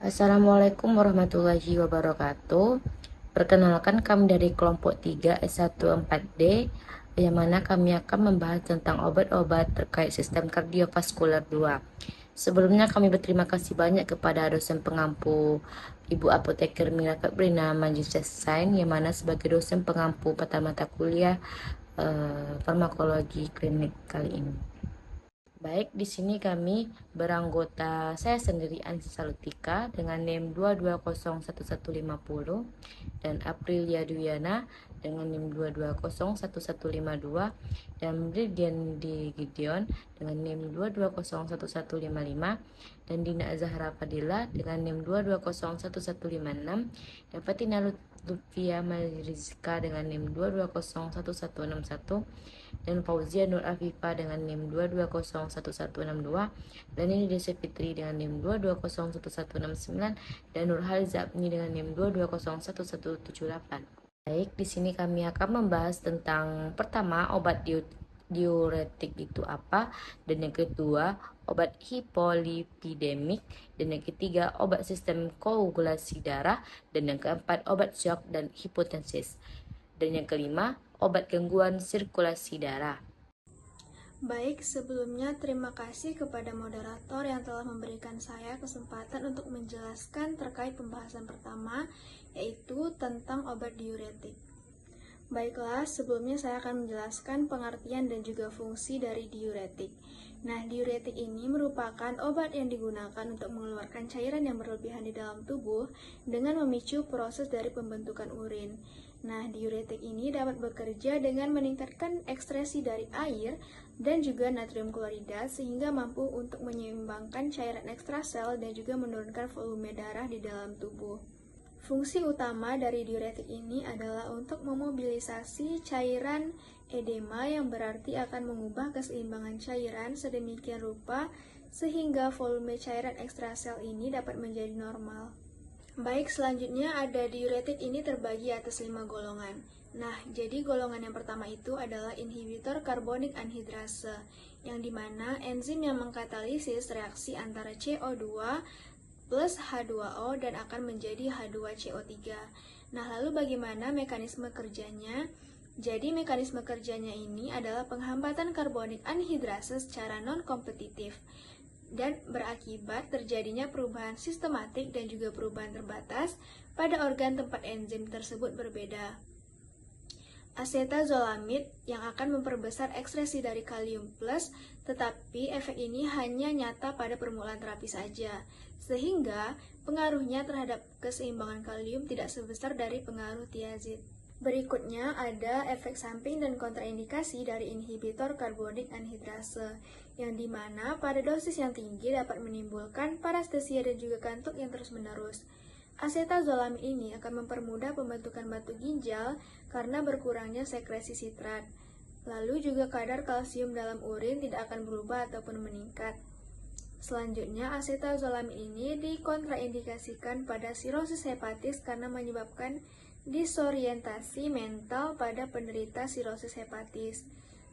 Assalamualaikum warahmatullahi wabarakatuh. Perkenalkan, kami dari kelompok 3 S14D, yang mana kami akan membahas tentang obat-obat terkait sistem kardiovaskular 2. Sebelumnya kami berterima kasih banyak kepada dosen pengampu Ibu Apoteker Mira Febrina Magister Sains, yang mana sebagai dosen pengampu pada mata kuliah farmakologi klinik kali ini. Baik, di sini kami beranggota saya sendiri Ansi Salutika dengan NIM 2201150 dan Aprilia Duyana dengan NIM 2201152 dan Brigjen di Gideon dengan NIM 2201155 dan Dina Zahra Fadila dengan NIM 2201156 dan Fatina Lutfia Marizka dengan NIM 2201161 dan Fauzia Nur Afifa dengan NIM 2201162 dan ini Desi Fitri dengan NIM 2201169 dan Nurhaliza Abni dengan NIM 2201178. Baik, di sini kami akan membahas tentang pertama obat diuretik itu apa, dan yang kedua obat hipolipidemik, dan yang ketiga obat sistem koagulasi darah, dan yang keempat obat shock dan hipotensis, dan yang kelima obat gangguan sirkulasi darah. Baik, sebelumnya terima kasih kepada moderator yang telah memberikan saya kesempatan untuk menjelaskan terkait pembahasan pertama, yaitu tentang obat diuretik. Baiklah, sebelumnya saya akan menjelaskan pengertian dan juga fungsi dari diuretik. Nah, diuretik ini merupakan obat yang digunakan untuk mengeluarkan cairan yang berlebihan di dalam tubuh dengan memicu proses dari pembentukan urin. Nah, diuretik ini dapat bekerja dengan meningkatkan ekskresi dari air dan juga natrium klorida sehingga mampu untuk menyeimbangkan cairan ekstrasel dan juga menurunkan volume darah di dalam tubuh. Fungsi utama dari diuretik ini adalah untuk memobilisasi cairan edema yang berarti akan mengubah keseimbangan cairan sedemikian rupa sehingga volume cairan ekstrasel ini dapat menjadi normal. Baik, selanjutnya ada diuretik ini terbagi atas 5 golongan. Nah, jadi golongan yang pertama itu adalah inhibitor karbonik anhidrase, yang dimana enzim yang mengkatalisis reaksi antara CO2 plus H2O dan akan menjadi H2CO3. Nah, lalu bagaimana mekanisme kerjanya? Jadi mekanisme kerjanya ini adalah penghambatan karbonik anhidrase secara non-kompetitif dan berakibat terjadinya perubahan sistematik dan juga perubahan terbatas pada organ tempat enzim tersebut berbeda. Acetazolamid yang akan memperbesar ekskresi dari kalium plus, tetapi efek ini hanya nyata pada permulaan terapi saja, sehingga pengaruhnya terhadap keseimbangan kalium tidak sebesar dari pengaruh tiazid. Berikutnya ada efek samping dan kontraindikasi dari inhibitor karbonik anhidrase, yang dimana pada dosis yang tinggi dapat menimbulkan parestesia dan juga kantuk yang terus-menerus. Acetazolamid ini akan mempermudah pembentukan batu ginjal karena berkurangnya sekresi sitrat. Lalu juga kadar kalsium dalam urin tidak akan berubah ataupun meningkat. Selanjutnya, acetazolamid ini dikontraindikasikan pada sirosis hepatis karena menyebabkan disorientasi mental pada penderita sirosis hepatis.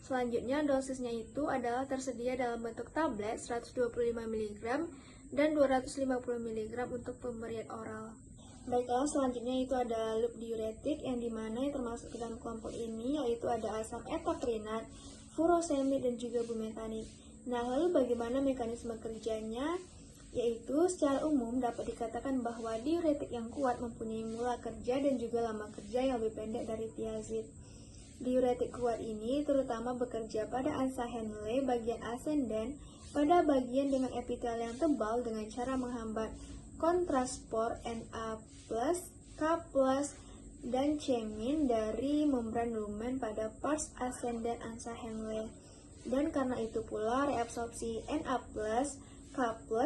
Selanjutnya, dosisnya itu adalah tersedia dalam bentuk tablet 125 mg dan 250 mg untuk pemberian oral. Baiklah, selanjutnya itu ada loop diuretik yang dimana yang termasuk ke dalam kelompok ini yaitu ada asam etakrinat, furosemid dan juga bumetanik. Nah, lalu bagaimana mekanisme kerjanya? Yaitu secara umum dapat dikatakan bahwa diuretik yang kuat mempunyai mula kerja dan juga lama kerja yang lebih pendek dari tiazid. Diuretik kuat ini terutama bekerja pada ansa Henle bagian asenden pada bagian dengan epitel yang tebal dengan cara menghambat kontraspor Na+, K+, dan cemin dari membran lumen pada pars asenden ansa Henle. Dan karena itu pula reabsorpsi Na+, K+,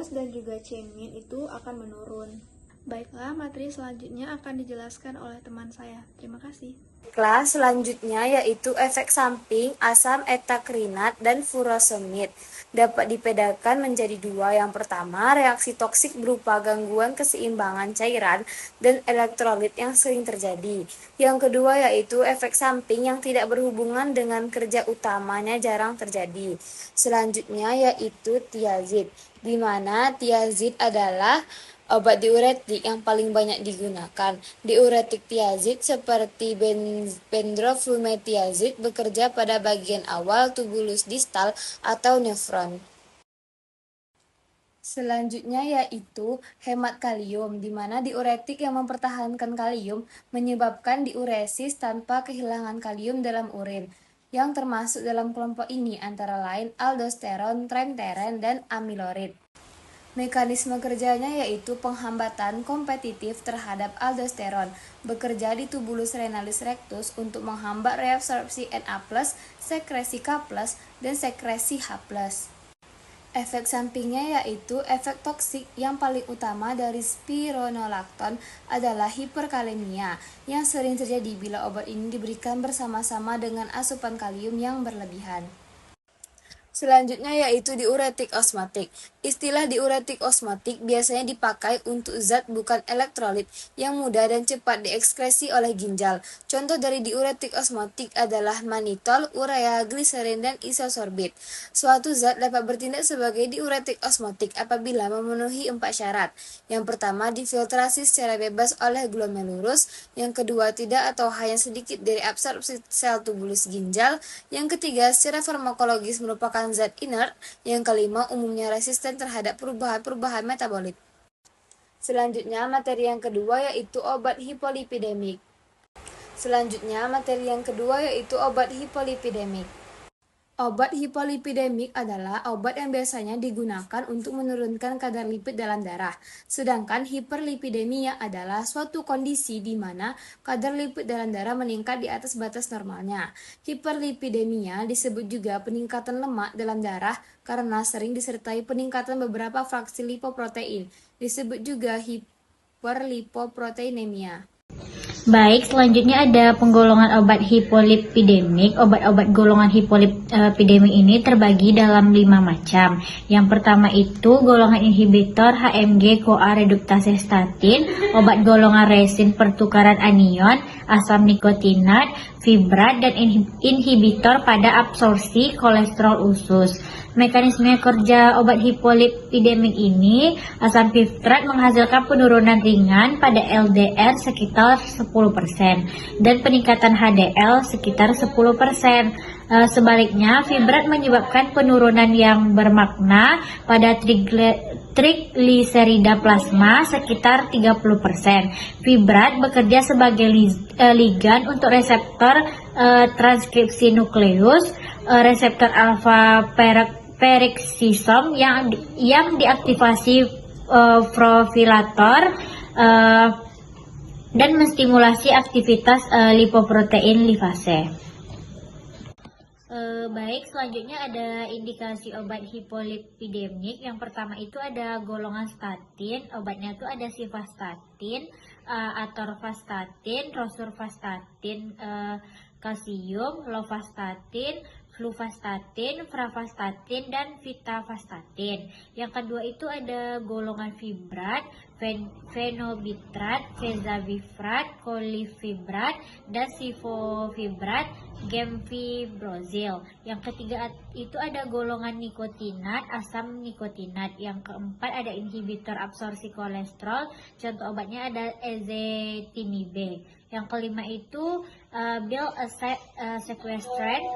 dan juga cemin itu akan menurun. Baiklah, materi selanjutnya akan dijelaskan oleh teman saya. Terima kasih. Kelas selanjutnya yaitu efek samping asam etakrinat dan furosemid dapat dibedakan menjadi dua. Yang pertama, reaksi toksik berupa gangguan keseimbangan cairan dan elektrolit yang sering terjadi. Yang kedua yaitu efek samping yang tidak berhubungan dengan kerja utamanya jarang terjadi. Selanjutnya yaitu tiazid, di mana tiazid adalah Obat diuretik yang paling banyak digunakan. Diuretik tiazid seperti bendroflumethiazid bekerja pada bagian awal tubulus distal atau nefron. Selanjutnya yaitu hemat kalium, di mana diuretik yang mempertahankan kalium menyebabkan diuresis tanpa kehilangan kalium dalam urin. Yang termasuk dalam kelompok ini antara lain aldosteron, tremteren, dan amilorid. Mekanisme kerjanya yaitu penghambatan kompetitif terhadap aldosteron, bekerja di tubulus renalis rectus untuk menghambat reabsorpsi Na+, sekresi K+, dan sekresi H+. Efek sampingnya yaitu efek toksik yang paling utama dari spironolakton adalah hiperkalemia yang sering terjadi bila obat ini diberikan bersama-sama dengan asupan kalium yang berlebihan. Selanjutnya yaitu diuretik osmotik. Istilah diuretik osmotik biasanya dipakai untuk zat bukan elektrolit yang mudah dan cepat diekskresi oleh ginjal. Contoh dari diuretik osmotik adalah manitol, urea, gliserin, dan isosorbit. Suatu zat dapat bertindak sebagai diuretik osmotik apabila memenuhi 4 syarat. Yang pertama, difiltrasi secara bebas oleh glomerulus. Yang kedua, tidak atau hanya sedikit dari absorpsi sel tubulus ginjal. Yang ketiga, secara farmakologis merupakan zat inert. Yang kelima, umumnya resisten terhadap perubahan-perubahan metabolit. Selanjutnya, materi yang kedua yaitu obat hipolipidemik. Obat hipolipidemik adalah obat yang biasanya digunakan untuk menurunkan kadar lipid dalam darah. Sedangkan hiperlipidemia adalah suatu kondisi di mana kadar lipid dalam darah meningkat di atas batas normalnya. Hiperlipidemia disebut juga peningkatan lemak dalam darah karena sering disertai peningkatan beberapa fraksi lipoprotein. Disebut juga hiperlipoproteinemia. Baik, selanjutnya ada penggolongan obat hipolipidemik. Obat-obat golongan hipolipidemik ini terbagi dalam 5 macam. Yang pertama itu golongan inhibitor HMG-CoA reduktase statin, obat golongan resin pertukaran anion, asam nikotinat, fibrat, dan inhibitor pada absorpsi kolesterol usus. Mekanisme kerja obat hipolipidemik ini, asam fibrat menghasilkan penurunan ringan pada LDR sekitar 10% dan peningkatan HDL sekitar 10%. Sebaliknya, fibrat menyebabkan penurunan yang bermakna pada trigliserida plasma sekitar 30%. Fibrat bekerja sebagai ligan untuk reseptor transkripsi nukleus, reseptor alfa peroksisom yang diaktifasi profilator dan menstimulasi aktivitas lipoprotein lipase. Baik, selanjutnya ada indikasi obat hipolipidemik. Yang pertama itu ada golongan statin. Obatnya itu ada simvastatin, atorvastatin, rosuvastatin, kalsium, lovastatin, fluvastatin, pravastatin, dan vitavastatin. Yang kedua itu ada golongan fibrat, fenobitrat, fezavifrat, kolifibrat, dan sifofibrat, gemfibrozil. Yang ketiga itu ada golongan nikotinat, asam nikotinat. Yang keempat ada inhibitor absorpsi kolesterol. Contoh obatnya ada ezetimibe. Yang kelima itu bil sequestrant.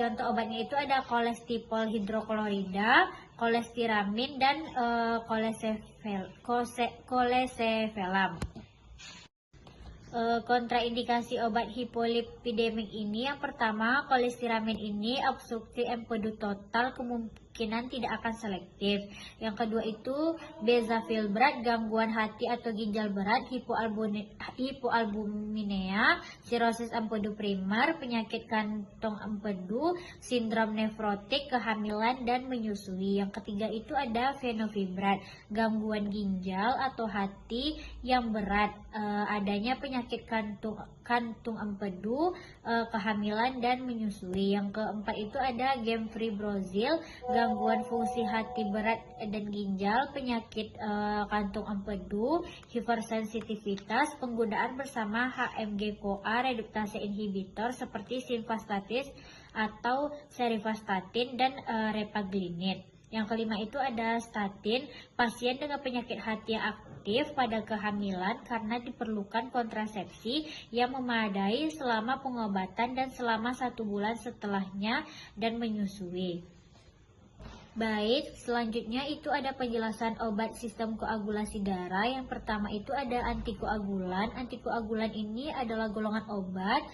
Contoh obatnya itu ada kolestipol hidroklorida, kolestiramin, dan kolesevelam. Kontraindikasi obat hipolipidemik ini, yang pertama, kolestiramin ini obstruksi empedu total kemungkinan tidak akan selektif. Yang kedua itu bezafibrate, gangguan hati atau ginjal berat, hipoalbuminea, sirosis empedu primer, penyakit kantong empedu, sindrom nefrotik, kehamilan, dan menyusui. Yang ketiga itu ada fenofibrat, gangguan ginjal atau hati yang berat, adanya penyakit kantung empedu, kehamilan, dan menyusui. Yang keempat itu ada gemfibrozil, gangguan fungsi hati berat dan ginjal, penyakit kantung empedu, hipersensitivitas, penggunaan bersama HMG-CoA reduktase inhibitor seperti simvastatin atau serivastatin dan repaglinid. Yang kelima itu ada statin, pasien dengan penyakit hati yang aktif pada kehamilan karena diperlukan kontrasepsi yang memadai selama pengobatan dan selama 1 bulan setelahnya dan menyusui. Baik, selanjutnya itu ada penjelasan obat sistem koagulasi darah. Yang pertama itu ada antikoagulan. Antikoagulan ini adalah golongan obat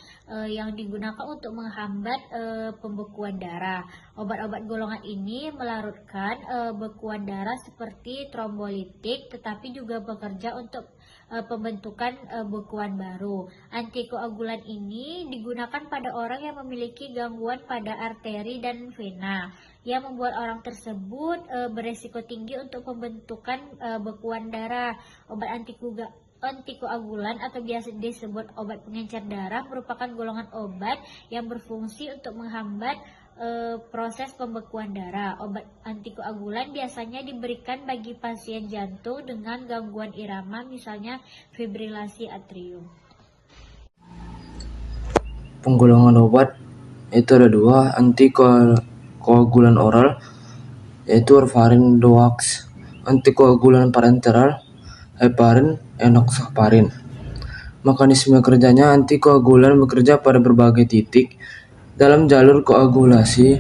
yang digunakan untuk menghambat pembekuan darah. Obat-obat golongan ini melarutkan bekuan darah seperti trombolitik, tetapi juga bekerja untuk pembentukan bekuan baru. Antikoagulan ini digunakan pada orang yang memiliki gangguan pada arteri dan vena, yang membuat orang tersebut beresiko tinggi untuk pembentukan bekuan darah. Obat antikoagulan atau biasa disebut obat pengencer darah merupakan golongan obat yang berfungsi untuk menghambat proses pembekuan darah. Obat antikoagulan biasanya diberikan bagi pasien jantung dengan gangguan irama, misalnya fibrilasi atrium. Penggolongan obat itu ada dua, antikoagulan oral yaitu warfarin, DOAX, antikoagulan parenteral, heparin, enoxaparin. Mekanisme kerjanya, antikoagulan bekerja pada berbagai titik dalam jalur koagulasi,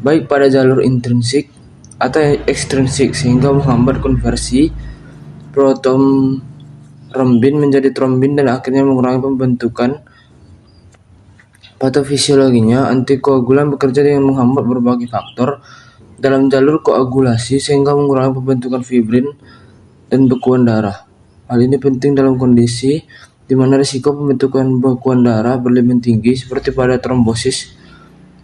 baik pada jalur intrinsik atau ekstrinsik, sehingga menghambat konversi protombin menjadi trombin dan akhirnya mengurangi pembentukan. Patofisiologinya, antikoagulan bekerja dengan menghambat berbagai faktor dalam jalur koagulasi sehingga mengurangi pembentukan fibrin dan bekuan darah. Hal ini penting dalam kondisi di mana risiko pembentukan bekuan darah berlebih tinggi seperti pada trombosis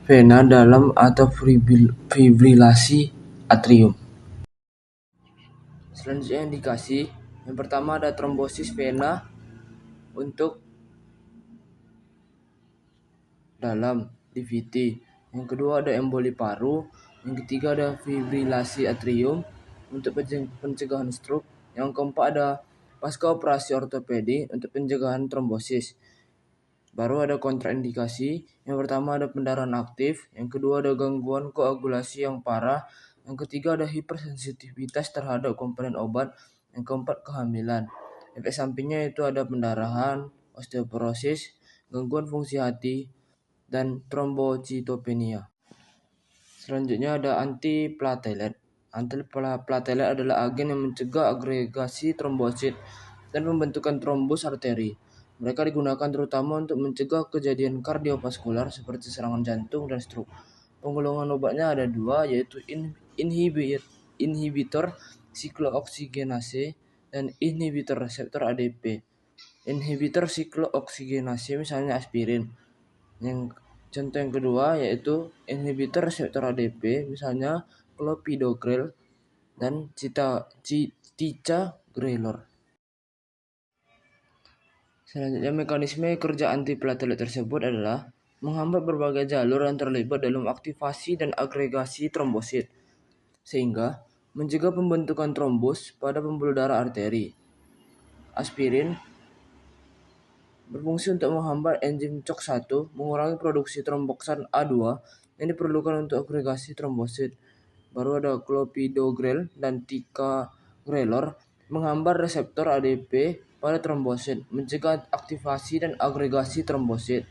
vena dalam atau fibrilasi atrium. Selanjutnya indikasi. Yang pertama ada trombosis vena untuk dalam DVT. Yang kedua ada emboli paru. Yang ketiga ada fibrilasi atrium untuk pencegahan stroke. Yang keempat ada pasca operasi ortopedi untuk pencegahan trombosis. Baru ada kontraindikasi. Yang pertama ada pendarahan aktif, yang kedua ada gangguan koagulasi yang parah, yang ketiga ada hipersensitivitas terhadap komponen obat, yang keempat kehamilan. Efek sampingnya itu ada pendarahan, osteoporosis, gangguan fungsi hati, dan trombositopenia. Selanjutnya ada antiplatelet. Antiplatelet adalah agen yang mencegah agregasi trombosit dan pembentukan trombus arteri. Mereka digunakan terutama untuk mencegah kejadian kardiovaskular seperti serangan jantung dan stroke. Penggolongan obatnya ada dua, yaitu inhibitor siklooksigenase dan inhibitor reseptor ADP. Inhibitor siklooksigenase misalnya aspirin. Yang contoh yang kedua yaitu inhibitor reseptor ADP misalnya clopidogrel dan ticagrelor. Selanjutnya, mekanisme kerja antiplatelet tersebut adalah menghambat berbagai jalur yang terlibat dalam aktivasi dan agregasi trombosit, sehingga mencegah pembentukan trombus pada pembuluh darah arteri. Aspirin berfungsi untuk menghambat enzim COX-1, mengurangi produksi tromboksan A2 yang diperlukan untuk agregasi trombosit. Baru ada clopidogrel dan ticagrelor menghambat reseptor ADP pada trombosit, mencegah aktivasi dan agregasi trombosit.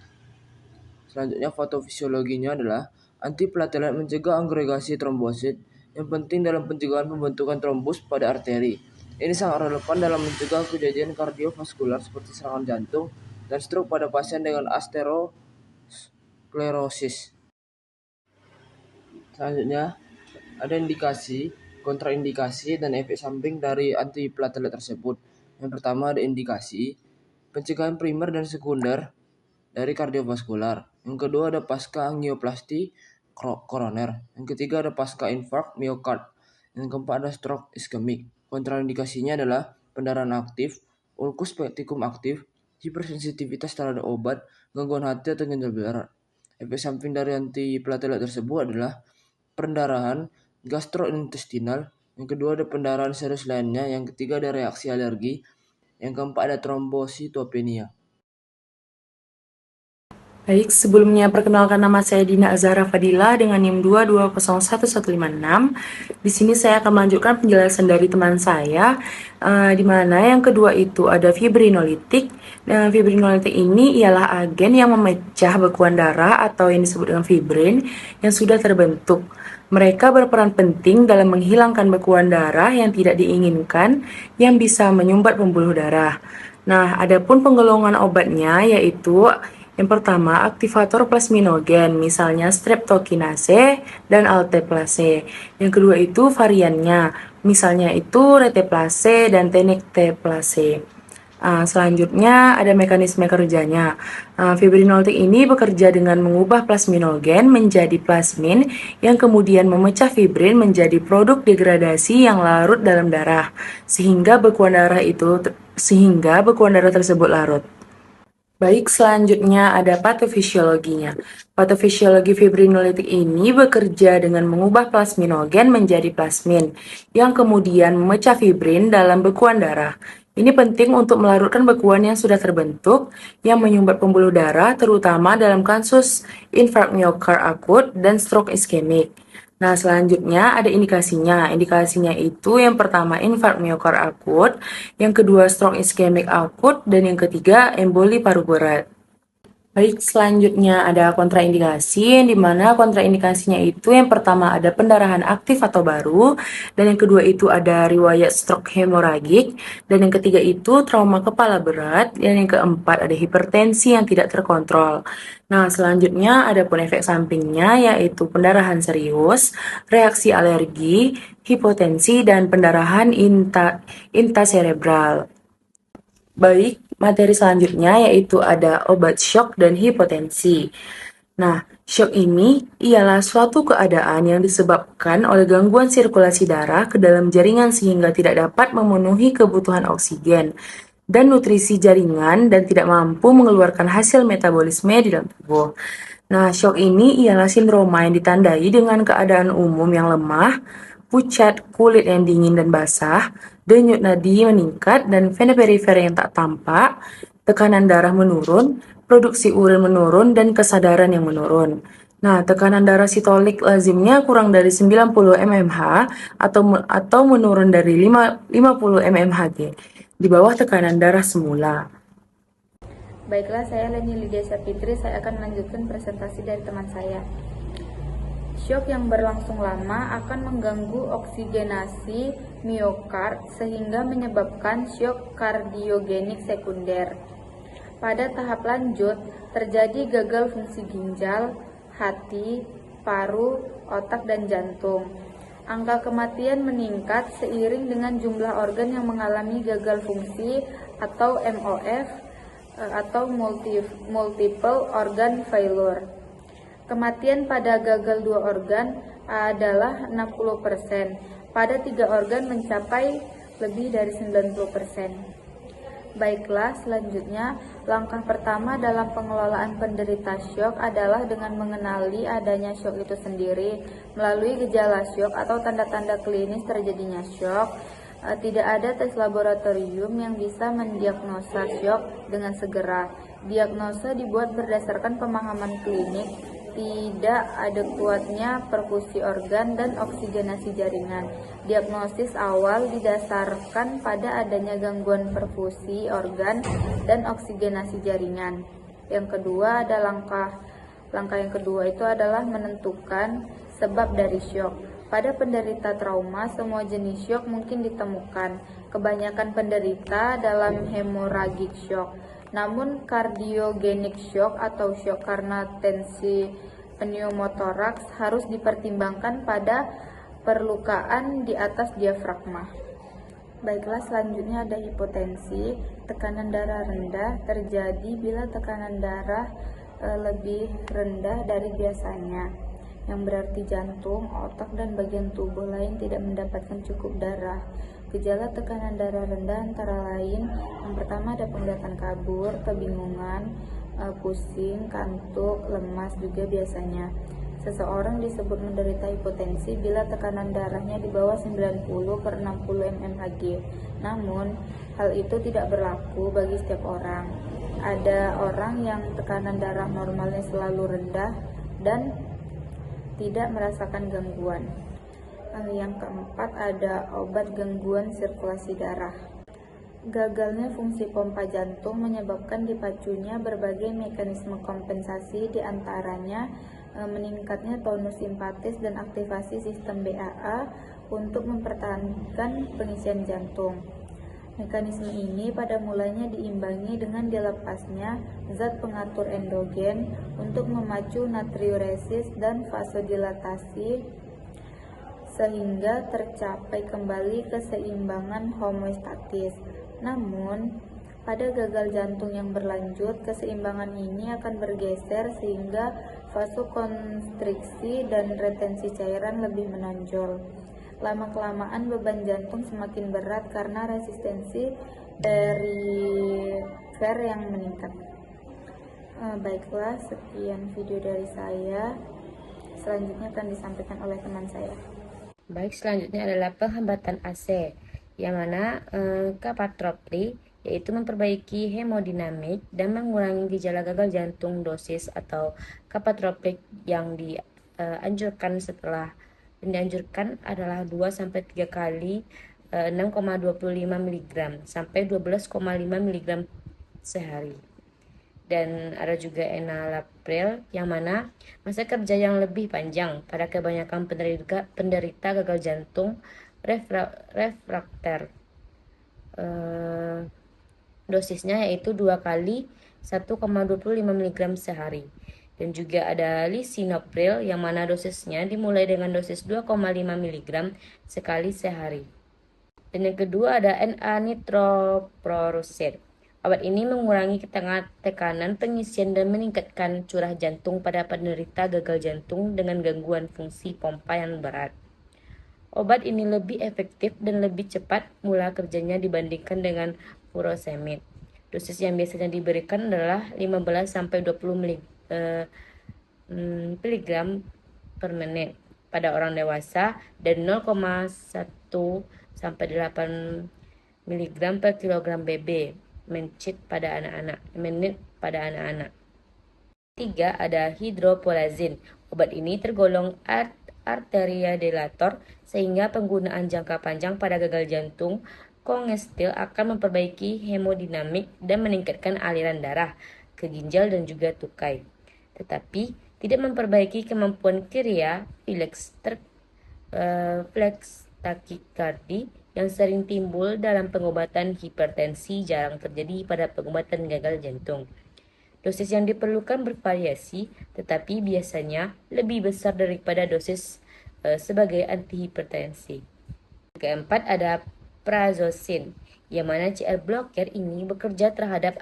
Selanjutnya, patofisiologinya adalah antiplatelet mencegah agregasi trombosit yang penting dalam pencegahan pembentukan trombus pada arteri. Ini sangat relevan dalam mencegah kejadian kardiovaskular seperti serangan jantung dan stroke pada pasien dengan aterosklerosis. Selanjutnya, ada indikasi, kontraindikasi, dan efek samping dari antiplatelet tersebut. Yang pertama ada indikasi pencegahan primer dan sekunder dari kardiovaskular. Yang kedua ada pasca angioplasti koroner. Yang ketiga ada pasca infark miokard. Yang keempat ada stroke iskemik. Kontraindikasinya adalah pendarahan aktif, ulkus pektikum aktif, hipersensitivitas terhadap obat, gangguan hati atau ginjal berat. Efek samping dari antiplatelet tersebut adalah pendarahan gastrointestinal. Yang kedua ada pendarahan serius lainnya, yang ketiga ada reaksi alergi, yang keempat ada trombositopenia. Baik, sebelumnya perkenalkan nama saya Dina Azhara Fadila dengan NIM 2201156. Di sini saya akan melanjutkan penjelasan dari teman saya, di mana yang kedua itu ada fibrinolitik. Dan fibrinolitik ini ialah agen yang memecah bekuan darah atau yang disebut dengan fibrin yang sudah terbentuk. Mereka berperan penting dalam menghilangkan bekuan darah yang tidak diinginkan yang bisa menyumbat pembuluh darah. Nah, adapun penggolongan obatnya yaitu yang pertama, aktivator plasminogen, misalnya streptokinase dan alteplase. Yang kedua itu variannya, misalnya itu reteplase dan tenecteplase. Selanjutnya ada mekanisme kerjanya. Fibrinolitik ini bekerja dengan mengubah plasminogen menjadi plasmin yang kemudian memecah fibrin menjadi produk degradasi yang larut dalam darah sehingga bekuan darah tersebut larut. Baik, selanjutnya ada patofisiologinya. Patofisiologi fibrinolitik ini bekerja dengan mengubah plasminogen menjadi plasmin, yang kemudian memecah fibrin dalam bekuan darah. Ini penting untuk melarutkan bekuan yang sudah terbentuk, yang menyumbat pembuluh darah, terutama dalam kasus infark miokard akut dan stroke iskemik. Nah, selanjutnya ada indikasinya. Indikasinya itu yang pertama infark miokard akut, yang kedua stroke iskemik akut, dan yang ketiga emboli paru berat. Baik, selanjutnya ada kontraindikasi, yang dimana kontraindikasinya itu yang pertama ada pendarahan aktif atau baru, dan yang kedua itu ada riwayat stroke hemoragik, dan yang ketiga itu trauma kepala berat, dan yang keempat ada hipertensi yang tidak terkontrol. Nah, selanjutnya ada pun efek sampingnya yaitu pendarahan serius, reaksi alergi, hipotensi, dan pendarahan intracerebral. Baik, materi selanjutnya yaitu ada obat syok dan hipotensi. Nah, syok ini ialah suatu keadaan yang disebabkan oleh gangguan sirkulasi darah ke dalam jaringan sehingga tidak dapat memenuhi kebutuhan oksigen dan nutrisi jaringan dan tidak mampu mengeluarkan hasil metabolisme di dalam tubuh. Nah, syok ini ialah sindroma yang ditandai dengan keadaan umum yang lemah, pucat, kulit yang dingin dan basah, denyut nadi meningkat, dan vena perifer yang tak tampak, tekanan darah menurun, produksi urin menurun, dan kesadaran yang menurun. Nah, tekanan darah sistolik lazimnya kurang dari 90 mmHg atau menurun dari 50 mmHg, di bawah tekanan darah semula. Baiklah, saya Leni Lydia Sapitri, saya akan melanjutkan presentasi dari teman saya. Syok yang berlangsung lama akan mengganggu oksigenasi miokard sehingga menyebabkan syok kardiogenik sekunder. Pada tahap lanjut, terjadi gagal fungsi ginjal, hati, paru, otak, dan jantung. Angka kematian meningkat seiring dengan jumlah organ yang mengalami gagal fungsi atau MOF atau multiple organ failure. Kematian pada gagal 2 organ adalah 60%, pada 3 organ mencapai lebih dari 90%. Baiklah, selanjutnya langkah pertama dalam pengelolaan penderita syok adalah dengan mengenali adanya syok itu sendiri melalui gejala syok atau tanda-tanda klinis terjadinya syok. Tidak ada tes laboratorium yang bisa mendiagnosa syok dengan segera. Diagnosa dibuat berdasarkan pemahaman klinik, tidak adekuatnya perfusi organ dan oksigenasi jaringan. Diagnosis awal didasarkan pada adanya gangguan perfusi organ dan oksigenasi jaringan. Yang kedua ada langkah yang kedua itu adalah menentukan sebab dari syok. Pada penderita trauma, semua jenis syok mungkin ditemukan. Kebanyakan penderita dalam hemoragik syok. Namun kardiogenik shock atau shock karena tensi pneumotoraks harus dipertimbangkan pada perlukaan di atas diafragma. Baiklah, selanjutnya ada hipotensi. Tekanan darah rendah terjadi bila tekanan darah lebih rendah dari biasanya, yang berarti jantung, otak, dan bagian tubuh lain tidak mendapatkan cukup darah. Gejala tekanan darah rendah antara lain, yang pertama ada penglihatan kabur, kebingungan, pusing, kantuk, lemas juga biasanya. Seseorang disebut menderita hipotensi bila tekanan darahnya di bawah 90/60 mmHg. Namun, hal itu tidak berlaku bagi setiap orang. ada orang yang tekanan darah normalnya selalu rendah dan tidak merasakan gangguan. Yang keempat ada obat gangguan sirkulasi darah. Gagalnya fungsi pompa jantung menyebabkan dipacunya berbagai mekanisme kompensasi, diantaranya meningkatnya tonus simpatis dan aktivasi sistem BAA untuk mempertahankan pengisian jantung. Mekanisme ini pada mulanya diimbangi dengan dilepasnya zat pengatur endogen untuk memacu natriuresis dan vasodilatasi sehingga tercapai kembali keseimbangan homeostatis. Namun, pada gagal jantung yang berlanjut, keseimbangan ini akan bergeser sehingga vasokonstriksi dan retensi cairan lebih menonjol. Lama-kelamaan beban jantung semakin berat karena resistensi perifer yang meningkat. Baiklah, sekian video dari saya. Selanjutnya akan disampaikan oleh teman saya. Baik, selanjutnya adalah penghambatan AC, yang mana kapatropli yaitu memperbaiki hemodinamik dan mengurangi gejala gagal jantung dosis atau kapatroplik yang dianjurkan adalah 2-3 kali 6,25 mg sampai 12,5 mg sehari. Dan ada juga enalapril yang mana masa kerja yang lebih panjang pada kebanyakan penderita gagal jantung refrakter. Dosisnya yaitu 2 kali 1,25 mg sehari. Dan juga ada lisinopril yang mana dosisnya dimulai dengan dosis 2,5 mg sekali sehari. Dan yang kedua ada N-nitroprorusid. Obat ini mengurangi tekanan pengisian dan meningkatkan curah jantung pada penderita gagal jantung dengan gangguan fungsi pompa yang berat. Obat ini lebih efektif dan lebih cepat mula kerjanya dibandingkan dengan furosemid. Dosis yang biasanya diberikan adalah 15-20 mg per menit pada orang dewasa dan 0,1-8 mg per kilogram BB menit pada anak-anak. 3. Ada hidropolazin. Obat ini tergolong arteriadilator sehingga penggunaan jangka panjang pada gagal jantung kongestil akan memperbaiki hemodinamik dan meningkatkan aliran darah ke ginjal dan juga tukai. Tetapi tidak memperbaiki kemampuan kriya flex takikardi yang sering timbul dalam pengobatan hipertensi, jarang terjadi pada pengobatan gagal jantung. Dosis yang diperlukan bervariasi, tetapi biasanya lebih besar daripada dosis sebagai antihipertensi. Keempat ada prazosin, yang mana CR blocker ini bekerja terhadap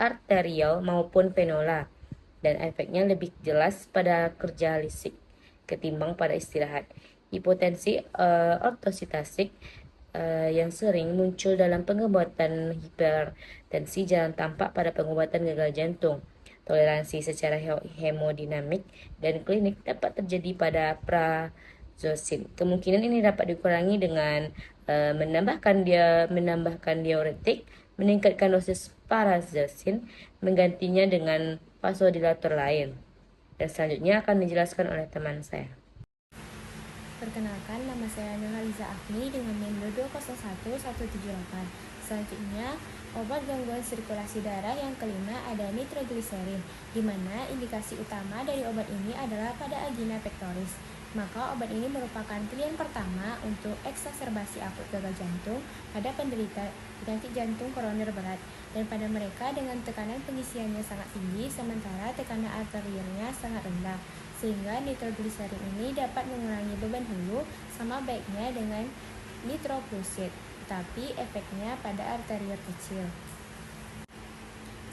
arterial maupun venola, dan efeknya lebih jelas pada kerja listrik ketimbang pada istirahat. Hipotensi ortositasik yang sering muncul dalam pengobatan hipertensi jarang tampak pada pengobatan gagal jantung. Toleransi secara hemodinamik dan klinik dapat terjadi pada prazosin. Kemungkinan ini dapat dikurangi dengan menambahkan diuretik, meningkatkan dosis prazosin, menggantinya dengan vasodilator lain. Dan selanjutnya akan dijelaskan oleh teman saya. Perkenalkan, nama saya Nurhaliza Afni dengan NIM 2011178. Selanjutnya, obat gangguan sirkulasi darah yang kelima ada nitrogliserin, di mana indikasi utama dari obat ini adalah pada angina pectoris. Maka obat ini merupakan pilihan pertama untuk eksaserbasi akut gagal jantung pada penderita penyakit jantung koroner berat dan pada mereka dengan tekanan pengisiannya sangat tinggi sementara tekanan arterialnya sangat rendah, sehingga nitrogliserin ini dapat mengurangi beban hulu sama baiknya dengan nitroprusid, tapi efeknya pada arterial kecil.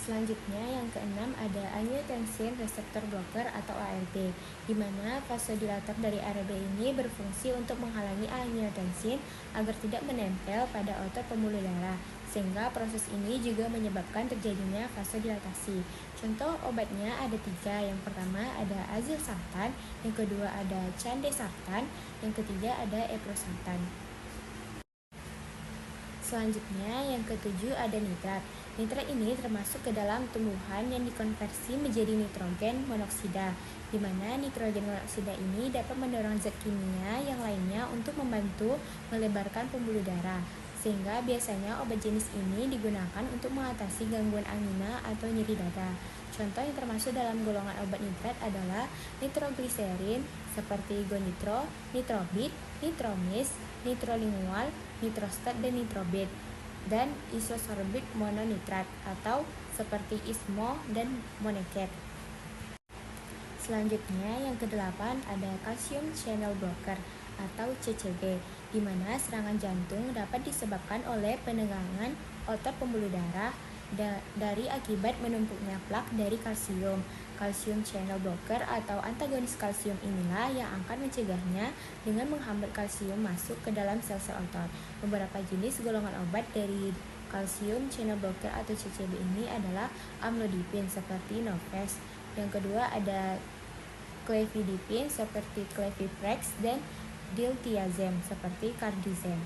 Selanjutnya yang keenam ada angiotensin receptor blocker atau ARB, di mana vasodilator dari ARB ini berfungsi untuk menghalangi angiotensin agar tidak menempel pada otot pembuluh darah, sehingga proses ini juga menyebabkan terjadinya vasodilatasi. Contoh obatnya ada 3, yang pertama ada azilsartan, yang kedua ada candesartan, yang ketiga ada eprosartan. Selanjutnya yang ketujuh ada nitrat. Nitrat ini termasuk ke dalam tumbuhan yang dikonversi menjadi nitrogen monoksida, di mana nitrogen monoksida ini dapat mendorong zat kimia yang lainnya untuk membantu melebarkan pembuluh darah, sehingga biasanya obat jenis ini digunakan untuk mengatasi gangguan angina atau nyeri dada. Contoh yang termasuk dalam golongan obat nitrat adalah nitrogliserin seperti gonitro, nitrobit, nitromis, nitrolingual, nitrostat dan nitrobet, dan isosorbit mononitrat atau seperti ismo dan moneket. Selanjutnya yang kedelapan ada calcium channel blocker atau CCB, di mana serangan jantung dapat disebabkan oleh penegangan otot pembuluh darah dari akibat menumpuknya plak dari kalsium. Calcium channel blocker atau antagonis kalsium inilah yang akan mencegahnya dengan menghambat kalsium masuk ke dalam sel-sel otot. Beberapa jenis golongan obat dari calcium channel blocker atau CCB ini adalah amlodipine seperti Noves. Yang kedua ada clefidipine seperti Cleviprex dan diltiazem seperti Cardizem.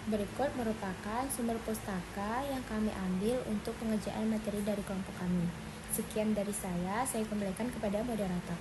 Berikut merupakan sumber pustaka yang kami ambil untuk pengerjaan materi dari kelompok kami. Sekian dari saya kembalikan kepada moderator.